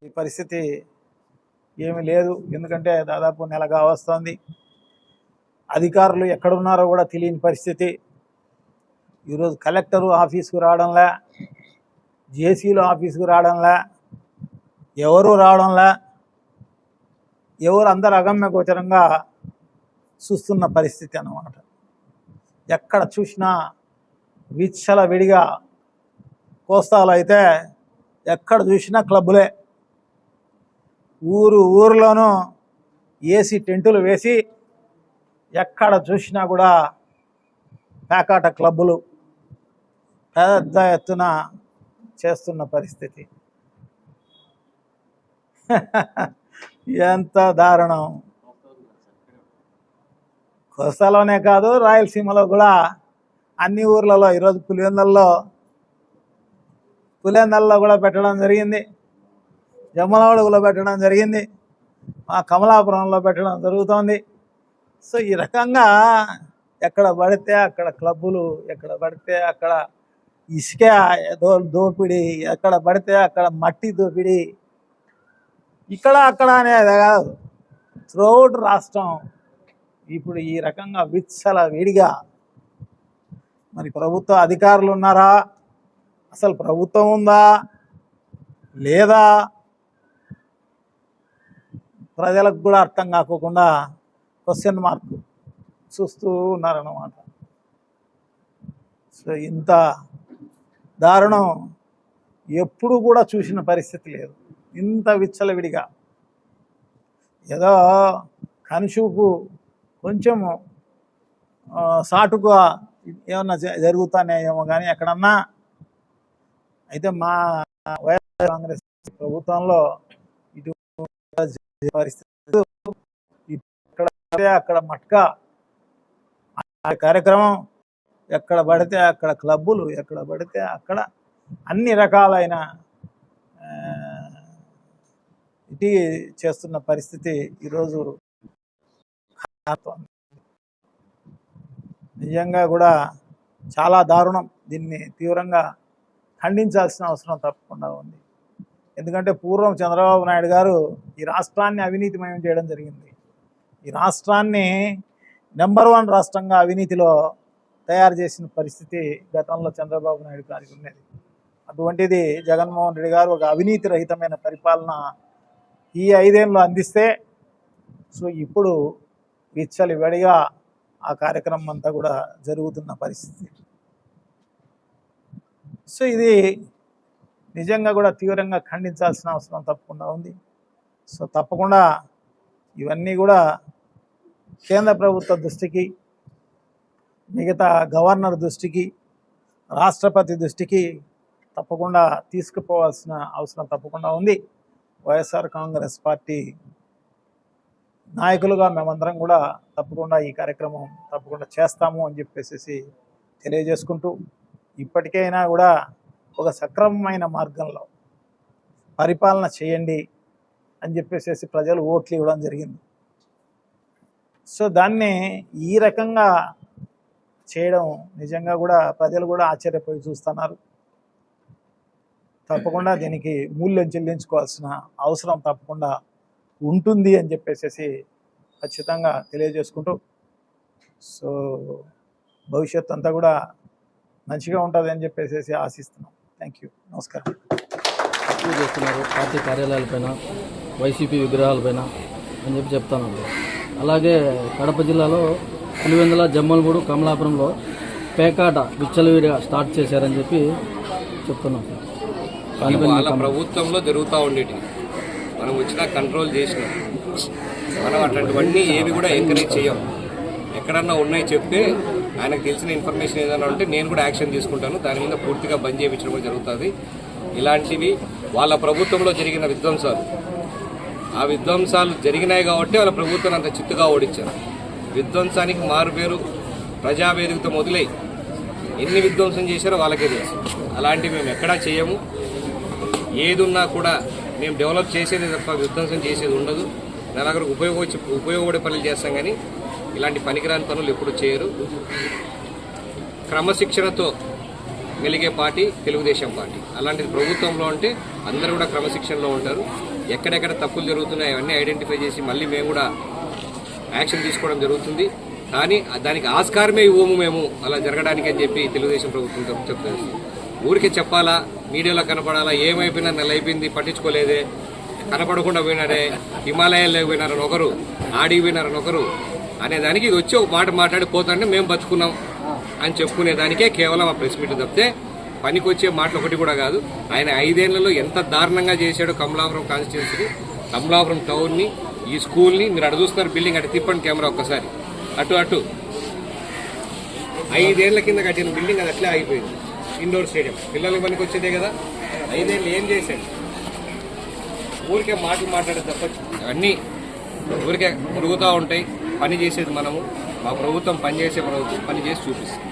ఈ పరిస్థితి ఏమీ లేదు. ఎందుకంటే దాదాపు నెలగా వస్తుంది. అధికారులు ఎక్కడున్నారో కూడా తెలియని పరిస్థితి. ఈరోజు కలెక్టరు ఆఫీసుకు రావడంలే, జేసీలు ఆఫీసుకు రావడంలే, ఎవరు రావడంలే, ఎవరు అందరు అగమ్య గోచరంగా చూస్తున్న పరిస్థితి అన్నమాట. ఎక్కడ చూసినా విచ్చల విడిగా, కోస్తాలో అయితే ఎక్కడ చూసినా క్లబ్బులే. ఊరిలోనూ ఏసీ టెంటులు వేసి ఎక్కడ చూసినా కూడా పేకాట క్లబ్బులు పెద్ద ఎత్తున చేస్తున్న పరిస్థితి. ఎంత దారుణం! కోస్తాలోనే కాదు, రాయలసీమలో కూడా అన్ని ఊర్లలో ఈరోజు పులివెందల్లో కూడా పెట్టడం జరిగింది, జమ్మలమడుగులో పెట్టడం జరిగింది, మా కమలాపురంలో పెట్టడం జరుగుతోంది. సో ఈ రకంగా ఎక్కడ పడితే అక్కడ క్లబ్బులు, ఎక్కడ పడితే అక్కడ ఇసుక దోపిడీ, ఎక్కడ పడితే అక్కడ మట్టి దోపిడీ, ఇక్కడ అక్కడ అనేది కాదు, త్రూఅవుట్ రాష్ట్రం ఇప్పుడు ఈ రకంగా విచ్చల వేడిగా. మరి ప్రభుత్వ అధికారులు ఉన్నారా? అసలు ప్రభుత్వం ఉందా లేదా? ప్రజలకు కూడా అర్థం కాకుండా క్వశ్చన్ మార్క్ చూస్తూ ఉన్నారన్నమాట. సో ఇంత దారుణం ఎప్పుడు కూడా చూసిన పరిస్థితి లేదు. ఇంత విచ్చలవిడిగా ఏదో కనుచూపు కొంచెము సాటుగా ఏమన్నా జరుగుతానేమో కానీ ఎక్కడన్నా అయితే మా వైఎస్ఆర్ కాంగ్రెస్ ప్రభుత్వంలో ఇటు పరిస్థితి అక్కడ మట్కా కార్యక్రమం, ఎక్కడ పడితే అక్కడ క్లబ్బులు, ఎక్కడ పడితే అక్కడ అన్ని రకాలైన ఇటీ చేస్తున్న పరిస్థితి ఈరోజు. నిజంగా కూడా చాలా దారుణం. దీన్ని తీవ్రంగా ఖండించాల్సిన అవసరం తప్పకుండా ఉంది. ఎందుకంటే పూర్వం చంద్రబాబు నాయుడు గారు ఈ రాష్ట్రాన్ని అవినీతిమయం చేయడం జరిగింది. ఈ రాష్ట్రాన్ని నెంబర్ 1 రాష్ట్రంగా అవినీతిలో తయారు చేసిన పరిస్థితి గతంలో చంద్రబాబు నాయుడు గారికి ఉన్నది. అటువంటిది జగన్మోహన్ రెడ్డి గారు ఒక అవినీతి రహితమైన పరిపాలన ఈ 5 ఏళ్ళు అందిస్తే, సో ఇప్పుడు విచ్చలవిడిగా ఆ కార్యక్రమం అంతా కూడా జరుగుతున్న పరిస్థితి. సో ఇది నిజంగా కూడా తీవ్రంగా ఖండించాల్సిన అవసరం తప్పకుండా ఉంది. సో తప్పకుండా ఇవన్నీ కూడా కేంద్ర ప్రభుత్వ దృష్టికి, మిగతా గవర్నర్ దృష్టికి, రాష్ట్రపతి దృష్టికి తప్పకుండా తీసుకుపోవాల్సిన అవసరం తప్పకుండా ఉంది. వైఎస్ఆర్ కాంగ్రెస్ పార్టీ నాయకులుగా మేమందరం కూడా తప్పకుండా ఈ కార్యక్రమం తప్పకుండా చేస్తాము అని చెప్పేసి తెలియజేసుకుంటూ, ఇప్పటికైనా కూడా ఒక సక్రమమైన మార్గంలో పరిపాలన చేయండి అని చెప్పేసి ప్రజలు ఓట్లు ఇవ్వడం జరిగింది. సో దాన్ని ఈ రకంగా చేయడం నిజంగా కూడా ప్రజలు కూడా ఆశ్చర్యపోయి చూస్తున్నారు. తప్పకుండా దీనికి మూల్యం చెల్లించుకోవాల్సిన అవసరం తప్పకుండా ఉంటుంది అని చెప్పేసి ఖచ్చితంగా తెలియజేసుకుంటూ, సో భవిష్యత్తు అంతా కూడా మంచిగా ఉంటుంది అని చెప్పేసి ఆశిస్తున్నాం. Thank you. నమస్కారం. చేస్తున్నారు పార్టీ కార్యాలయాలపైన, వైసీపీ విగ్రహాలపైన అని చెప్తాను. అలాగే కడప జిల్లాలో పులివెందుల, జమ్మలమూడు, కమలాపురంలో పేకాట విచ్చలవిడిగా స్టార్ట్ చేశారని చెప్పి చెప్తున్నాం. వాళ్ళ ప్రభుత్వంలో జరుగుతూ ఉండేటి మనం వచ్చినా కంట్రోల్ చేసినాం. మనం అట్లాంటివన్నీ ఏవి కూడా ఎంకరేజ్ చేయం. ఎక్కడన్నా ఉన్నాయి చెప్తే ఆయనకు తెలిసిన ఇన్ఫర్మేషన్ ఏదైనా ఉంటే నేను కూడా యాక్షన్ తీసుకుంటాను. దాని మీద పూర్తిగా బంద్ చేయించడం కూడా జరుగుతుంది. ఇలాంటివి వాళ్ళ ప్రభుత్వంలో జరిగిన విధ్వంసాలు, ఆ విధ్వంసాలు జరిగినాయి కాబట్టి వాళ్ళ ప్రభుత్వాన్ని అంత చిత్తుగా ఓడించారు. విధ్వంసానికి మారుపేరు ప్రజావేదికతో మొదలై ఎన్ని విధ్వంసం చేశారో వాళ్ళకే తెలుసు. అలాంటివి మేము ఎక్కడా చేయము. ఏది ఉన్నా కూడా మేము డెవలప్ చేసేది తప్ప విధ్వంసం చేసేది ఉండదు. నలుగురికి ఉపయోగపడే పనులు చేస్తాం కానీ ఇలాంటి పనికిరాని పనులు ఎప్పుడు చేయరు. క్రమశిక్షణతో వెలిగే పార్టీ తెలుగుదేశం పార్టీ. అలాంటిది ప్రభుత్వంలో అంటే అందరూ కూడా క్రమశిక్షణలో ఉంటారు. ఎక్కడెక్కడ తప్పులు జరుగుతున్నాయి అవన్నీ ఐడెంటిఫై చేసి మళ్ళీ మేము కూడా యాక్షన్ తీసుకోవడం జరుగుతుంది. కానీ దానికి ఆస్కారమే ఇవ్వము మేము అలా జరగడానికి అని చెప్పి తెలుగుదేశం ప్రభుత్వం చెప్తుంది. ఊరికే చెప్పాలా, మీడియాలో కనపడాలా, ఏమైపోయినా నెల అయిపోయింది పట్టించుకోలేదే, కనపడకుండా పోయినారే, హిమాలయాల్లో పోయినారని ఒకరు, ఆడికి పోయినారని ఒకరు అనేదానికి ఇది వచ్చి ఒక మాట మాట్లాడి పోతాంటే మేము బతుకున్నాం అని చెప్పుకునేదానికే కేవలం ఆ ప్రెస్ మీట్ తప్పితే పనికి వచ్చే మాటలు ఒకటి కూడా కాదు. ఆయన 5 ఏళ్లలో ఎంత దారుణంగా చేశాడో కమలాపురం కాన్స్టిట్యున్సీని, కమలాపురం టౌన్ని, ఈ స్కూల్ని. మీరు అటు చూస్తున్నారు బిల్డింగ్, అటు తిప్పండి కెమెరా ఒక్కసారి, అటు 5 ఏళ్ల కింద కట్టిన బిల్డింగ్ అది అట్లే ఆగిపోయింది. ఇండోర్ స్టేడియం పిల్లలకి పనికి వచ్చేదే కదా. 5 ఏళ్ళు ఏం చేశాడు? ఊరికే మాటలు మాట్లాడే తప్ప అన్నీ ఊరికే జరుగుతూ ఉంటాయి. పని చేసేది మనము, మా ప్రభుత్వం పని చేసే ప్రభుత్వం పని చేసి చూపిస్తాం.